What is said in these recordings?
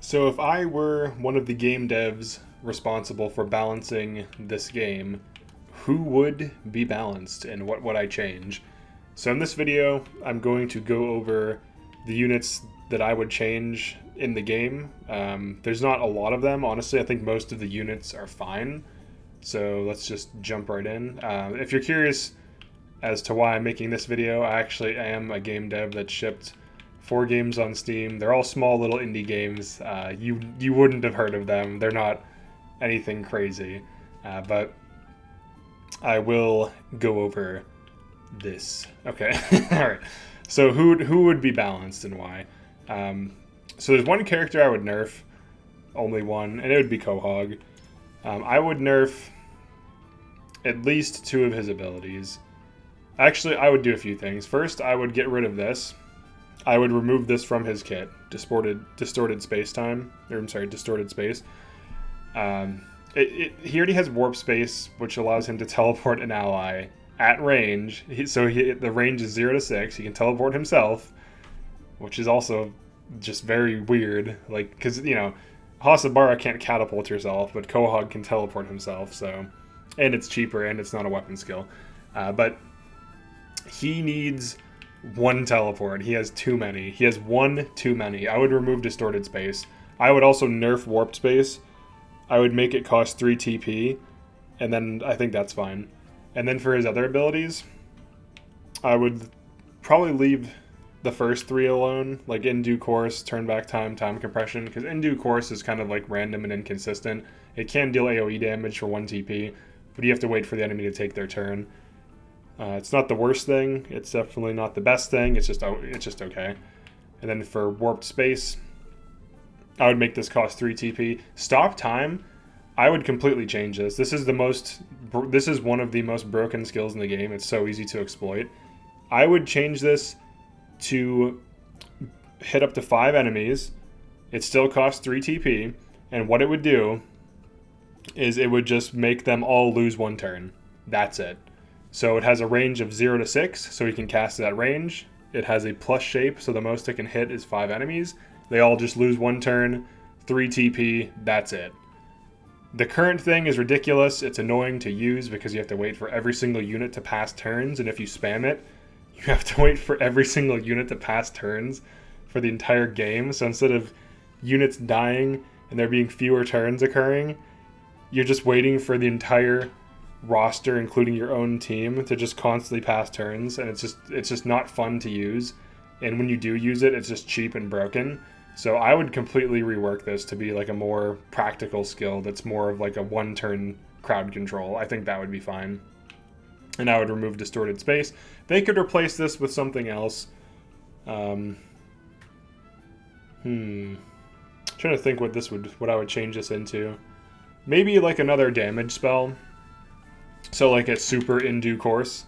So if I were one of the game devs responsible for balancing this game, who would be balanced and what would I change? So in this video, I'm going to go over the units that I would change in the game. There's not a lot of them. Honestly, I think most of the units are fine. So let's just jump right in. If you're curious as to why I'm making this video, I actually am a game dev that shipped 4 games on Steam. They're all small little indie games. You wouldn't have heard of them. They're not anything crazy, but I will go over this. Okay, all right. So who would be balanced and why? So there's one character I would nerf, only one, and it would be Quahog. I would nerf at least 2 of his abilities. Actually, I would do a few things. First, I would get rid of this. I would remove this from his kit. Distorted space-time. Or, I'm sorry, distorted space. He already has warp space, which allows him to teleport an ally at range. The range is 0 to 6. He can teleport himself, which is also just very weird. Like, because, Hasabara can't catapult herself, but Quahog can teleport himself, so... And it's cheaper, and it's not a weapon skill. But he needs 1 teleport. He has too many. He has 1 too many. I would remove distorted space. I would also nerf warped space. I would make it cost 3 TP, and then I think that's fine. And then for his other abilities, I would probably leave the first 3 alone, like in due course, turn back time, time compression, because in due course is kind of like random and inconsistent. It can deal AoE damage for 1 TP, but you have to wait for the enemy to take their turn. It's not the worst thing. It's definitely not the best thing. It's just okay. And then for warped space, I would make this cost 3 TP. Stop time, I would completely change this. This is one of the most broken skills in the game. It's so easy to exploit. I would change this to hit up to 5 enemies. It still costs 3 TP, and what it would do is it would just make them all lose 1 turn. That's it. So it has a range of 0 to 6, so he can cast it at range. It has a plus shape, so the most it can hit is 5 enemies. They all just lose 1 turn, 3 TP, that's it. The current thing is ridiculous. It's annoying to use because you have to wait for every single unit to pass turns, and if you spam it, you have to wait for every single unit to pass turns for the entire game. So instead of units dying and there being fewer turns occurring, you're just waiting for the entire roster, including your own team, to just constantly pass turns, and it's just not fun to use. And when you do use it, it's just cheap and broken. So I would completely rework this to be like a more practical skill that's more of like a 1-turn crowd control. I think that would be fine. And I would remove distorted space. They could replace this with something else. Trying to think what I would change this into. Maybe like another damage spell. So like it's super in due course.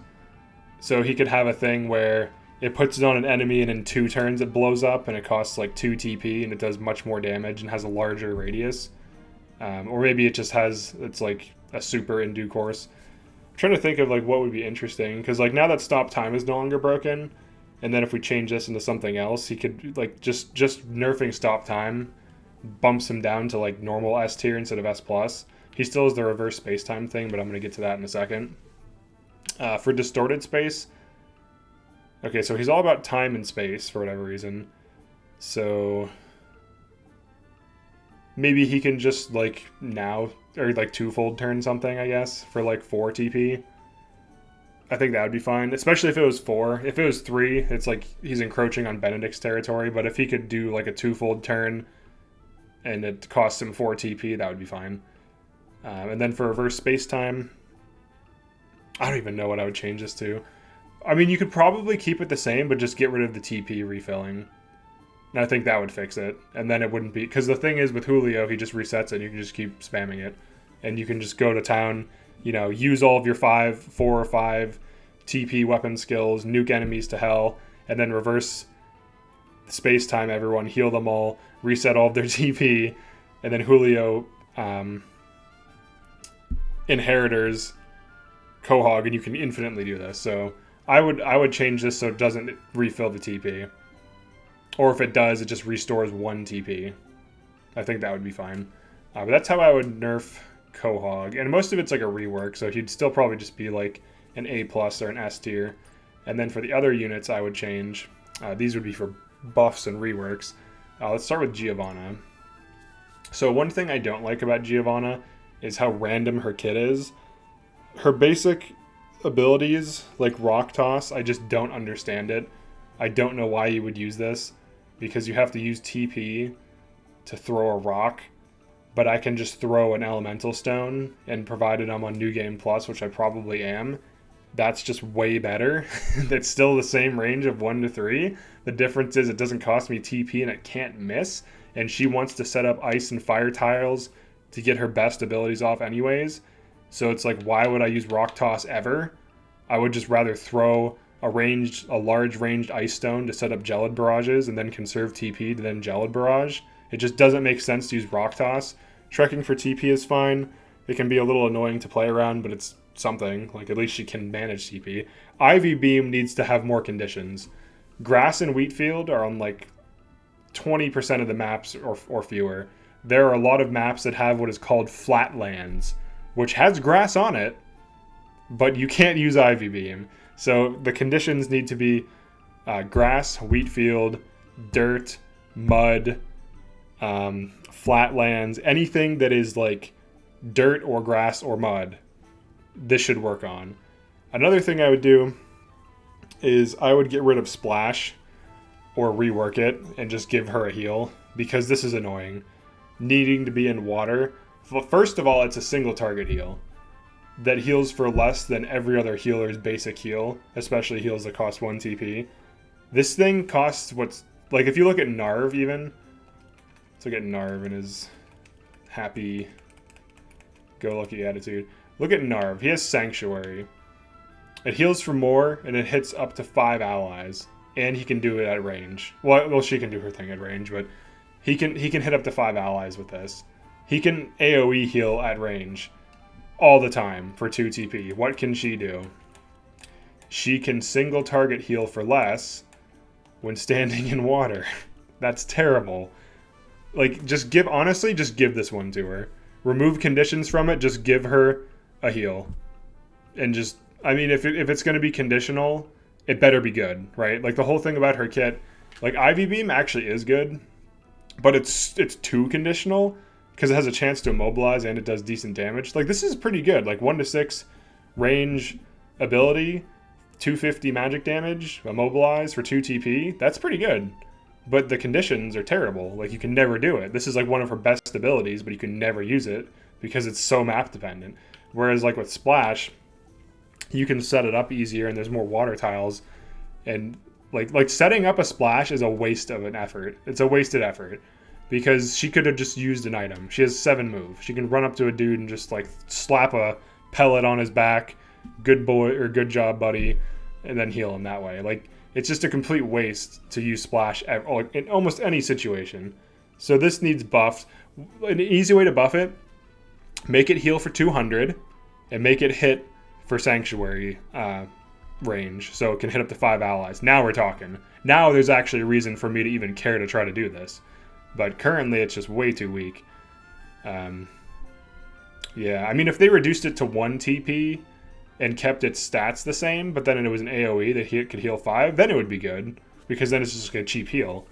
So he could have a thing where it puts it on an enemy and in 2 turns it blows up and it costs like 2 TP and it does much more damage and has a larger radius. Or maybe it's like a super in due course. I'm trying to think of like what would be interesting, because like now that stop time is no longer broken, and then if we change this into something else, he could like just nerfing stop time bumps him down to like normal S tier instead of S plus. He still has the reverse space-time thing, but I'm going to get to that in a second. For distorted space, okay, so he's all about time and space for whatever reason. So maybe he can just like now, or like 2-fold turn something, I guess, for like 4 TP. I think that would be fine, especially if it was 4. If it was 3, it's like he's encroaching on Benedict's territory, but if he could do like a 2-fold turn and it costs him 4 TP, that would be fine. And then for reverse space-time, I don't even know what I would change this to. I mean, you could probably keep it the same, but just get rid of the TP refilling. And I think that would fix it. And then it wouldn't be... Because the thing is, with Julio, he just resets it, and you can just keep spamming it. And you can just go to town, use all of your 4 or 5 TP weapon skills, nuke enemies to hell, and then reverse space-time everyone, heal them all, reset all of their TP, and then Julio... inheritors Quahog, and you can infinitely do this. So I would change this so it doesn't refill the TP. Or if it does, it just restores 1 TP. I think that would be fine. But that's how I would nerf Quahog. And most of it's like a rework, so he'd still probably just be like an A+ or an S tier. And then for the other units I would change, these would be for buffs and reworks. Let's start with Giovanna. So one thing I don't like about Giovanna is how random her kit is. Her basic abilities, like Rock Toss, I just don't understand it. I don't know why you would use this, because you have to use TP to throw a rock, but I can just throw an Elemental Stone, and provided I'm on New Game Plus, which I probably am, that's just way better. That's still the same range of 1 to 3. The difference is it doesn't cost me TP and it can't miss, and she wants to set up ice and fire tiles to get her best abilities off anyways. So it's like, why would I use Rock Toss ever? I would just rather throw a large ranged ice stone to set up Gelid barrages and then conserve TP to then Gelid barrage. It just doesn't make sense to use Rock Toss. Trekking for TP is fine. It can be a little annoying to play around, but it's something. Like, at least she can manage TP. Ivy Beam needs to have more conditions. Grass and Wheatfield are on like 20% of the maps or fewer. There are a lot of maps that have what is called flatlands, which has grass on it, but you can't use Ivy Beam. So the conditions need to be grass, Wheatfield, dirt, mud, flatlands, anything that is like dirt or grass or mud. This should work on. Another thing I would do is I would get rid of Splash or rework it and just give her a heal, because this is annoying. Needing to be in water. Well, first of all, it's a single target heal that heals for less than every other healer's basic heal, especially heals that cost 1 TP. This thing costs what's, like, if you look at Narv even, let's look at Narv and his happy-go-lucky attitude. Look at Narv. He has Sanctuary. It heals for more, and it hits up to 5 allies, and he can do it at range. Well, she can do her thing at range, but he can hit up to 5 allies with this. He can AoE heal at range all the time for 2 TP. What can she do? She can single target heal for less when standing in water. That's terrible. Like, just give this one to her. Remove conditions from it, just give her a heal. And just, I mean, if it's going to be conditional, it better be good, right? Like, the whole thing about her kit, like, Ivy Beam actually is good, but it's too conditional, because it has a chance to immobilize and it does decent damage. Like, this is pretty good. Like, 1 to 6 range ability, 250 magic damage, immobilize for 2 TP. That's pretty good. But the conditions are terrible. Like, you can never do it. This is like one of her best abilities, but you can never use it because it's so map dependent. Whereas like with Splash, you can set it up easier and there's more water tiles. And like setting up a Splash is a waste of an effort. It's a wasted effort. Because she could have just used an item. She has 7 moves. She can run up to a dude and just like slap a pellet on his back, good boy or good job, buddy, and then heal him that way. Like, it's just a complete waste to use Splash in almost any situation. So this needs buffed. An easy way to buff it: make it heal for 200, and make it hit for Sanctuary range, so it can hit up to 5 allies. Now we're talking. Now there's actually a reason for me to even care to try to do this. But currently, it's just way too weak. Yeah, I mean, if they reduced it to 1 TP and kept its stats the same, but then it was an AoE that could heal 5, then it would be good. Because then it's just a cheap heal.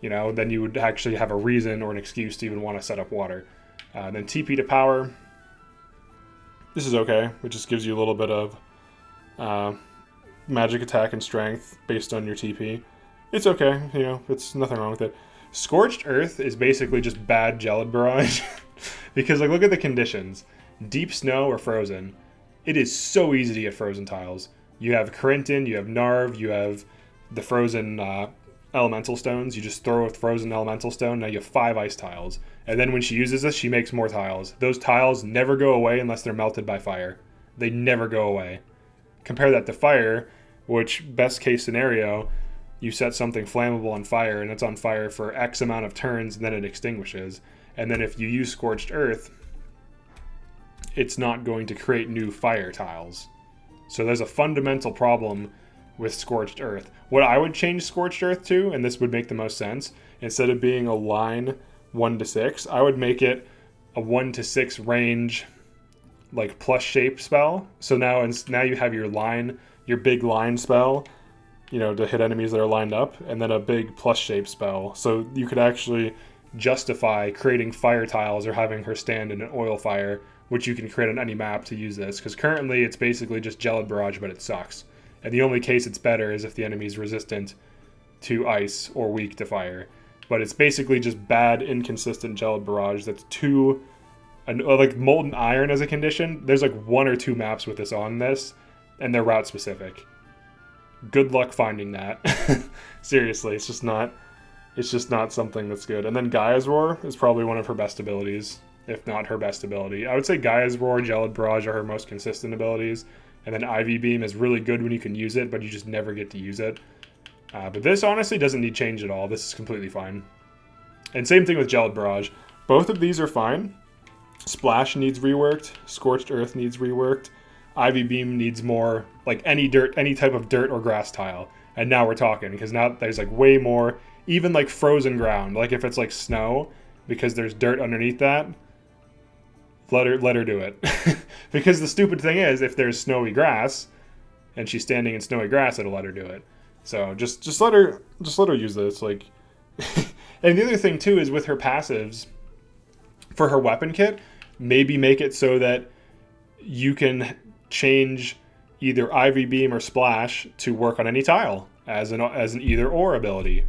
You know, then you would actually have a reason or an excuse to even want to set up water. Then TP to power. This is okay. It just gives you a little bit of magic attack and strength based on your TP. It's okay, you know, it's nothing wrong with it. Scorched Earth is basically just bad Gelid barrage. Because, like, look at the conditions. Deep snow or frozen. It is so easy to get frozen tiles. You have Corinton, you have Narv, you have the frozen elemental stones. You just throw a frozen elemental stone, now you have 5 ice tiles. And then when she uses this, she makes more tiles. Those tiles never go away unless they're melted by fire. They never go away. Compare that to fire, which, best case scenario, you set something flammable on fire, and it's on fire for X amount of turns, and then it extinguishes. And then if you use Scorched Earth, it's not going to create new fire tiles. So there's a fundamental problem with Scorched Earth. What I would change Scorched Earth to, and this would make the most sense, instead of being a line 1 to 6. I would make it a 1 to 6 range, like plus shape spell. So now you have your big line spell, to hit enemies that are lined up, and then a big plus shape spell. So you could actually justify creating fire tiles or having her stand in an oil fire, which you can create on any map to use this. Because currently it's basically just Gelid Barrage, but it sucks. And the only case it's better is if the enemy's resistant to ice or weak to fire. But it's basically just bad, inconsistent Gelid Barrage that's like Molten Iron as a condition. There's like 1 or 2 maps with this on this, and they're route specific. Good luck finding that. Seriously, it's just not something that's good. And then Gaia's Roar is probably one of her best abilities, if not her best ability. I would say Gaia's Roar, Gelid Barrage are her most consistent abilities. And then Ivy Beam is really good when you can use it, but you just never get to use it. But this honestly doesn't need change at all. This is completely fine. And same thing with Gelid Barrage. Both of these are fine. Splash needs reworked. Scorched Earth needs reworked. Ivy Beam needs more, like any type of dirt or grass tile. And now we're talking, because now there's like way more, even like frozen ground. Like if it's like snow, because there's dirt underneath that, let her do it. Because the stupid thing is, if there's snowy grass, and she's standing in snowy grass, it'll let her do it. So just let her use this. Like, and the other thing too is with her passives, for her weapon kit, maybe make it so that you can change either Ivy Beam or Splash to work on any tile as an either or ability,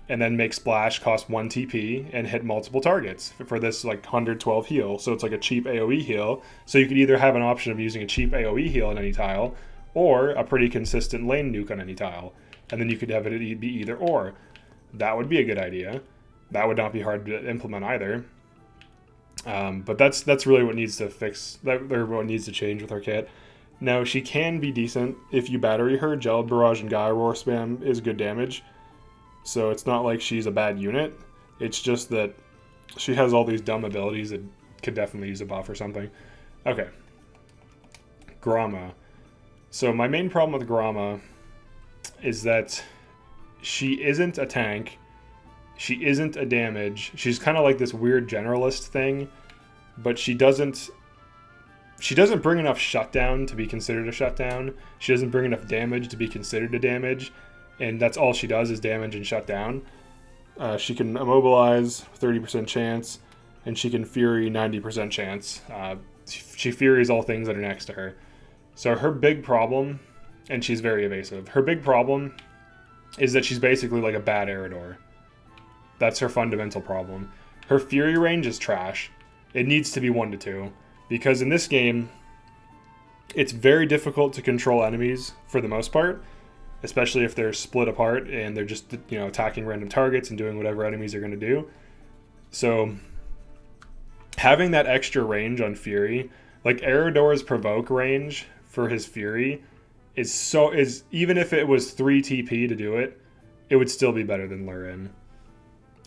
and then make Splash cost 1 TP and hit multiple targets for this like 112 heal. So it's like a cheap AoE heal. So you could either have an option of using a cheap AoE heal on any tile, or a pretty consistent lane nuke on any tile, and then you could have it be either or. That would be a good idea. That would not be hard to implement either. But that's really what needs to what needs to change with her kit. Now, she can be decent if you battery her. Gelid Barrage and Gaia Roar spam is good damage, so it's not like she's a bad unit. It's just that she has all these dumb abilities that could definitely use a buff or something. Okay. Grama. So my main problem with Grama is that she isn't a tank. She isn't a damage. She's kind of like this weird generalist thing, but she doesn't bring enough shutdown to be considered a shutdown. She doesn't bring enough damage to be considered a damage, and that's all she does is damage and shut down. She can immobilize 30% chance, and she can fury 90% chance. She furies all things that are next to her. So her big problem, and she's very evasive, her big problem is that she's basically like a bad Eridor. That's her fundamental problem. Her fury range is trash. It needs to be 1 to 2. Because in this game, it's very difficult to control enemies for the most part. Especially if they're split apart and they're just, attacking random targets and doing whatever enemies are going to do. So, having that extra range on Fury, like Eridor's provoke range for his Fury is even if it was 3 TP to do it, it would still be better than Lurin.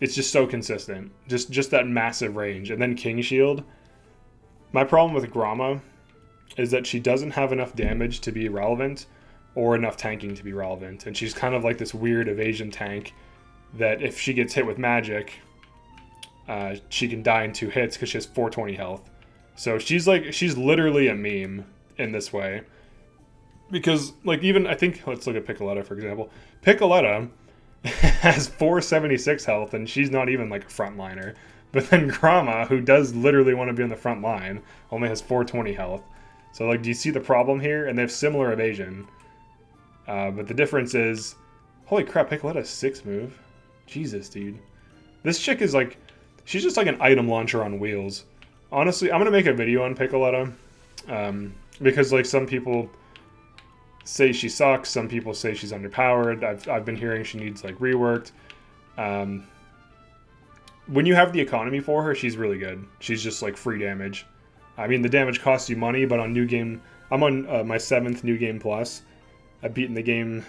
It's just so consistent. Just that massive range. And then King Shield. My problem with Grama is that she doesn't have enough damage to be relevant or enough tanking to be relevant. And she's kind of like this weird evasion tank that if she gets hit with magic, she can die in 2 hits because she has 420 health. So she's literally a meme in this way. Because, I think, let's look at Piccoletta, for example. Piccoletta has 476 health, and she's not even, a frontliner. But then Grama, who does literally want to be on the front line, only has 420 health. So, do you see the problem here? And they have similar evasion. But the difference is, holy crap, Piccoletta's 6 move. Jesus, dude. This chick is, she's just like an item launcher on wheels. Honestly, I'm going to make a video on Piccoletta. Because, some people say she sucks. Some people say she's underpowered. I've been hearing she needs, reworked. When you have the economy for her, she's really good. She's just, free damage. I mean, the damage costs you money, but on New Game... I'm on my 7th New Game Plus. I've beaten the game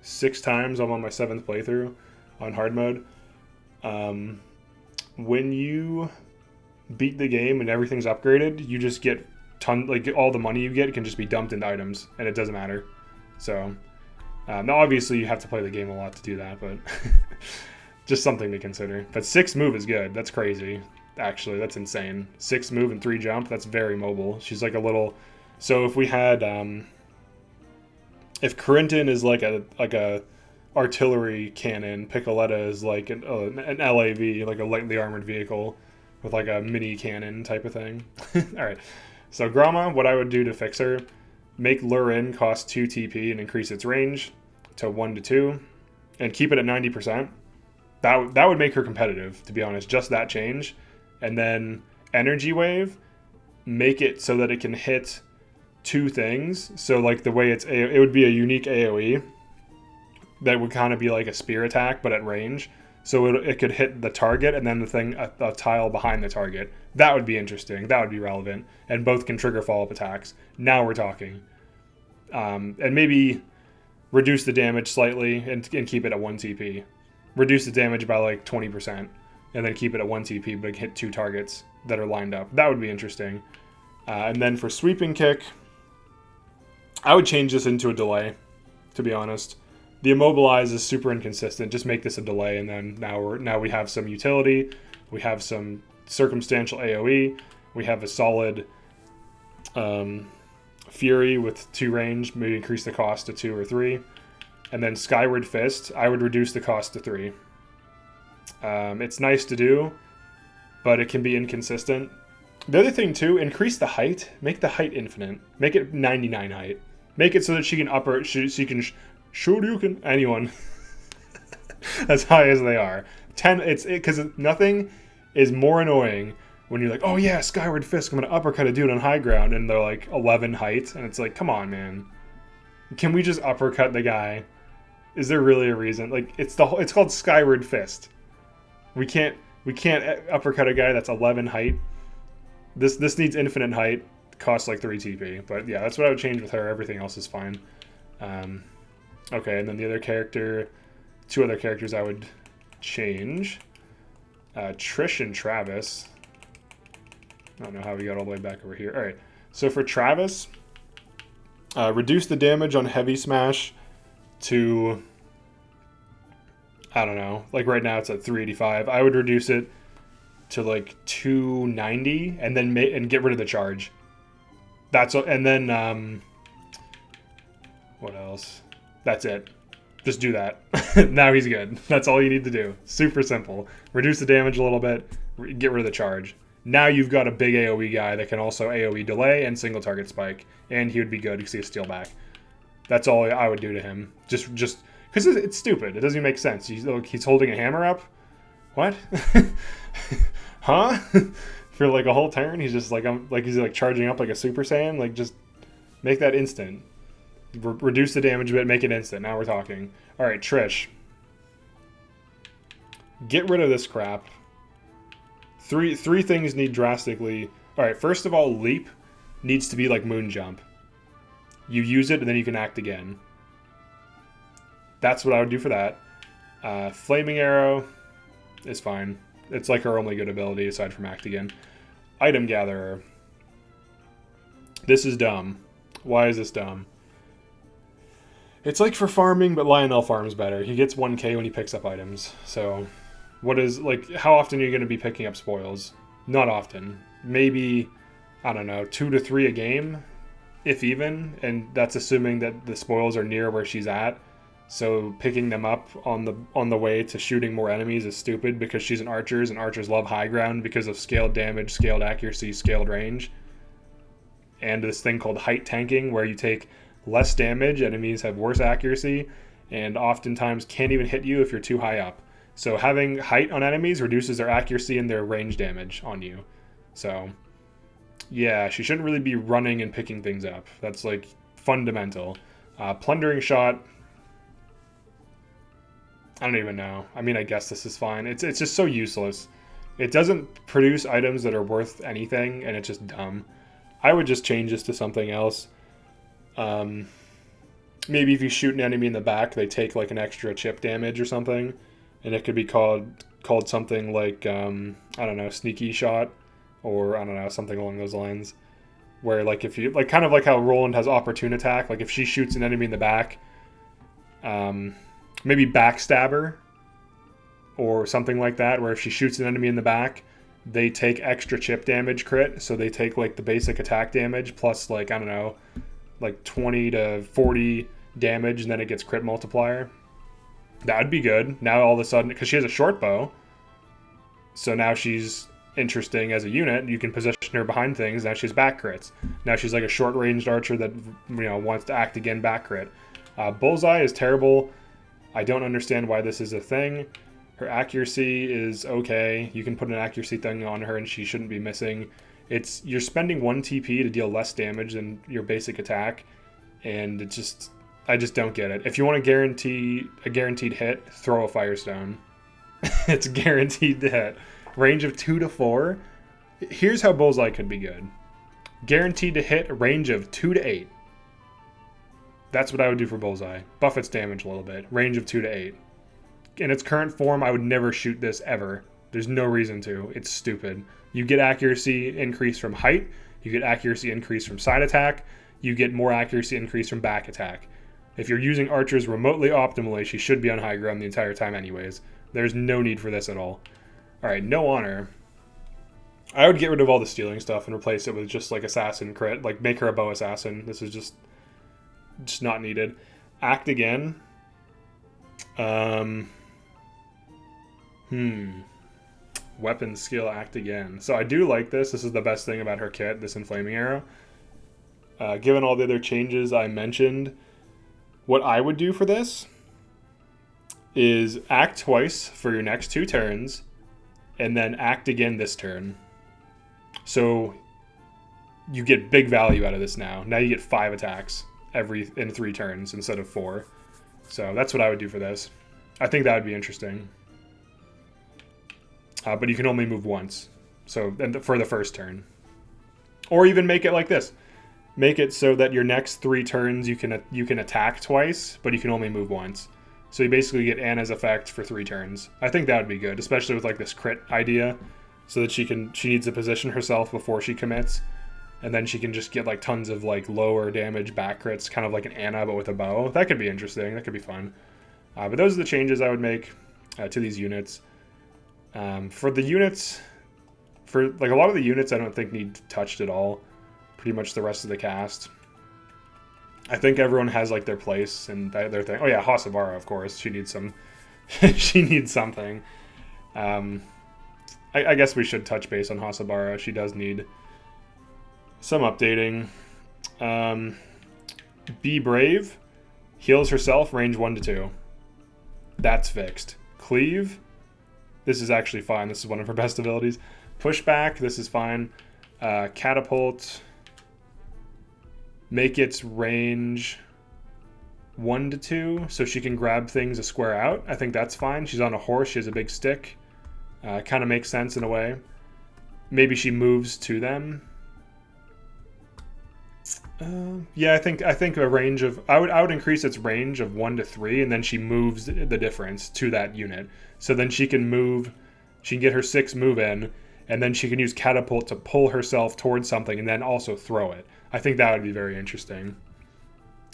6 times. I'm on my 7th playthrough on hard mode. When you beat the game and everything's upgraded, you just get all the money you get can just be dumped into items, and it doesn't matter. So, now obviously you have to play the game a lot to do that, but Just something to consider. But 6 move is good. That's crazy. Actually, that's insane. 6 move and 3 jump. That's very mobile. She's like a little. So if we had, if Corinton is like a artillery cannon, Piccoletta is like an LAV, like a lightly armored vehicle with like a mini cannon type of thing. All right. So Grama, what I would do to fix her, make Lure In cost 2 TP and increase its range to 1 to 2, and keep it at 90%. That would make her competitive, to be honest. Just that change. And then Energy Wave, make it so that it can hit 2 things. So like the way it would be a unique AoE that would kind of be like a spear attack, but at range. So it could hit the target and then the thing, a tile behind the target. That would be interesting. That would be relevant. And both can trigger follow-up attacks. Now we're talking. And maybe reduce the damage slightly and keep it at 1 TP. Reduce the damage by like 20% and then keep it at 1 TP, but hit 2 targets that are lined up. That would be interesting. And then for Sweeping Kick, I would change this into a delay, to be honest. The Immobilize is super inconsistent. Just make this a delay, and then now we have some utility. We have some circumstantial AoE. We have a solid Fury with 2 range, maybe increase the cost to 2 or 3. And then Skyward Fist, I would reduce the cost to 3. It's nice to do, but it can be inconsistent. The other thing too, increase the height. Make the height infinite. Make it 99 height. Make it so that she can she can Shoryuken anyone as high as they are. 10. Because nothing is more annoying when you're like, oh yeah, Skyward Fist, I'm gonna uppercut a dude on high ground, and they're like 11 height, and it's like, come on, man. Can we just uppercut the guy? Is there really a reason? Like, it's called Skyward Fist. We can't uppercut a guy that's 11 height. This needs infinite height. Costs like 3 TP. But yeah, that's what I would change with her. Everything else is fine. Okay, and then the other character, 2 other characters I would change. Trish and Travis. I don't know how we got all the way back over here. All right, so for Travis, reduce the damage on Heavy Smash to, I don't know, like right now it's at 385. I would reduce it to like 290 and then get rid of the charge. And then what else? That's it. Just do that. Now he's good. That's all you need to do. Super simple. Reduce the damage a little bit, get rid of the charge. Now you've got a big AoE guy that can also AoE delay and single target spike, and he would be good because he has steal back. That's all I would do to him. Just because it's stupid. It doesn't even make sense. He's holding a hammer up. What? Huh? For like a whole turn, he's just like he's like charging up like a Super Saiyan. Like, just make that instant. Reduce the damage a bit, make it instant. Now we're talking. All right, Trish. Get rid of this crap. Three things need drastically. All right, first of all, leap needs to be like moon jump. You use it and then you can act again. That's what I would do for that. Flaming arrow is fine. It's like her only good ability aside from act again. Item gatherer. This is dumb. Why is this dumb? It's like for farming, but Lionel farms better. He gets 1k when he picks up items. So, how often are you going to be picking up spoils? Not often. Maybe, I don't know, 2 to 3 a game, if even. And that's assuming that the spoils are near where she's at. So picking them up on the way to shooting more enemies is stupid because she's an archer, and archers love high ground because of scaled damage, scaled accuracy, scaled range. And this thing called height tanking, where you take less damage, enemies have worse accuracy, and oftentimes can't even hit you if you're too high up. So having height on enemies reduces their accuracy and their range damage on you. So yeah, she shouldn't really be running and picking things up. That's like fundamental. Plundering shot, I don't even know. I mean, I guess this is fine. It's just so useless. It doesn't produce items that are worth anything, and it's just dumb. I would just change this to something else. Maybe if you shoot an enemy in the back, they take like an extra chip damage or something, and it could be called something like I don't know, sneaky shot, or I don't know, something along those lines. Where like if you kind of like how Roland has opportune attack, like if she shoots an enemy in the back, maybe backstabber. or something like that, where if she shoots an enemy in the back, they take extra chip damage crit. So they take like the basic attack damage plus like, I don't know, like 20 to 40 damage, and then it gets crit multiplier. That would be good. Now all of a sudden, because she has a short bow, so now she's interesting as a unit. You can position her behind things. Now she's back crits. Now she's like a short ranged archer that, you know, wants to act again back crit. Bullseye is terrible. I don't understand why this is a thing. Her accuracy is okay. You can put an accuracy thing on her and she shouldn't be missing. It's, you're spending 1 TP to deal less damage than your basic attack, and it just, I just don't get it. If you want to guarantee a guaranteed hit, throw a Firestone. It's guaranteed to hit. Range of 2 to 4. Here's how Bullseye could be good. Guaranteed to hit, range of 2 to 8. That's what I would do for Bullseye. Buff its damage a little bit. Range of 2 to 8. In its current form, I would never shoot this ever. There's no reason to. It's stupid. You get accuracy increase from height. You get accuracy increase from side attack. You get more accuracy increase from back attack. If you're using archers remotely optimally, she should be on high ground the entire time anyways. There's no need for this at all. Alright, no honor. I would get rid of all the stealing stuff and replace it with just like assassin crit. Like make her a bow assassin. This is just not needed. Act again. Weapon skill, act again. So I do like this. This is the best thing about her kit, this inflaming arrow. Given all the other changes I mentioned, what I would do for this is act twice for your next 2 turns, and then act again this turn. So you get big value out of this now. Now you get 5 attacks in 3 turns instead of 4. So that's what I would do for this. I think that would be interesting. But you can only move once. So for the first turn. Or even make it like this. Make it so that your next 3 turns you can attack twice, but you can only move once. So you basically get Anna's effect for 3 turns. I think that would be good, especially with like this crit idea, so that she needs to position herself before she commits, and then she can just get like tons of like lower damage back crits, kind of like an Anna but with a bow. That could be interesting. That could be fun. But those are the changes I would make to these units. For the units, for like a lot of the units, I don't think need touched at all. Pretty much the rest of the cast. I think everyone has like their place and their thing. Oh yeah, Hasabara, of course. She needs some. She needs something. I guess we should touch base on Hasabara. She does need some updating. Be Brave. Heals herself, range 1 to 2. That's fixed. Cleave. This is actually fine. This is one of her best abilities. Pushback. This is fine. Catapult. Make its range 1 to 2, so she can grab things a square out. I think that's fine. She's on a horse. She has a big stick. Kind of makes sense in a way. Maybe she moves to them. Yeah, I think a range of I would increase its range of 1 to 3, and then she moves the difference to that unit. So then she can move. She can get her 6 move in, and then she can use catapult to pull herself towards something, and then also throw it. I think that would be very interesting.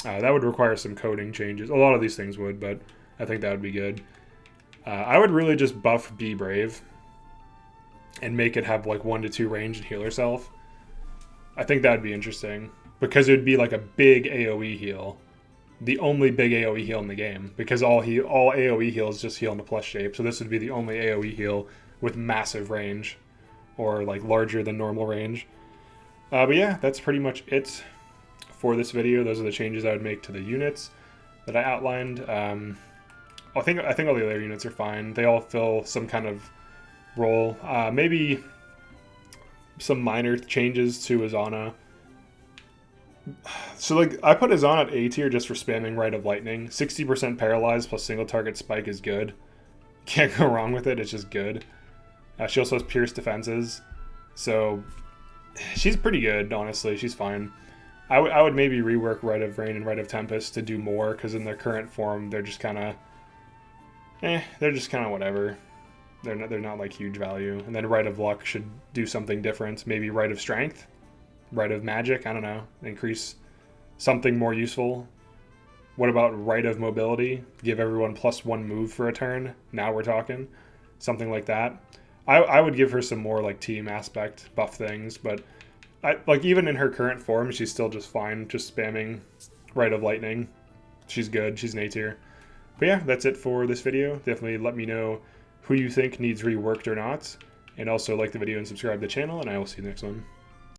That would require some coding changes. A lot of these things would, but I think that would be good. I would really just buff Be Brave and make it have like 1 to 2 range and heal herself. I think that would be interesting because it would be like a big AoE heal. The only big AoE heal in the game, because all AoE heals just heal in the plus shape. So this would be the only AoE heal with massive range, or like larger than normal range. But yeah, that's pretty much it for this video. Those are the changes I would make to the units that I outlined. I think all the other units are fine. They all fill some kind of role. Maybe some minor changes to Azana. So like I put Azana at A tier just for spamming Rite of Lightning. 60% paralyzed plus single target spike is good. Can't go wrong with it. It's just good. She also has pierced defenses, so she's pretty good, honestly. She's fine. I would maybe rework Rite of Rain and Rite of Tempest to do more, because in their current form, they're just kind of... they're just kind of whatever. They're not like huge value. And then Rite of Luck should do something different. Maybe Rite of Strength? Rite of Magic? I don't know. Increase something more useful. What about Rite of Mobility? Give everyone +1 move for a turn? Now we're talking. something like that. I would give her some more like team aspect buff things, but like even in her current form, she's still just fine, just spamming Rite of Lightning. She's good. She's an A tier. But yeah, that's it for this video. Definitely let me know who you think needs reworked or not. And also like the video and subscribe to the channel, and I will see you next one.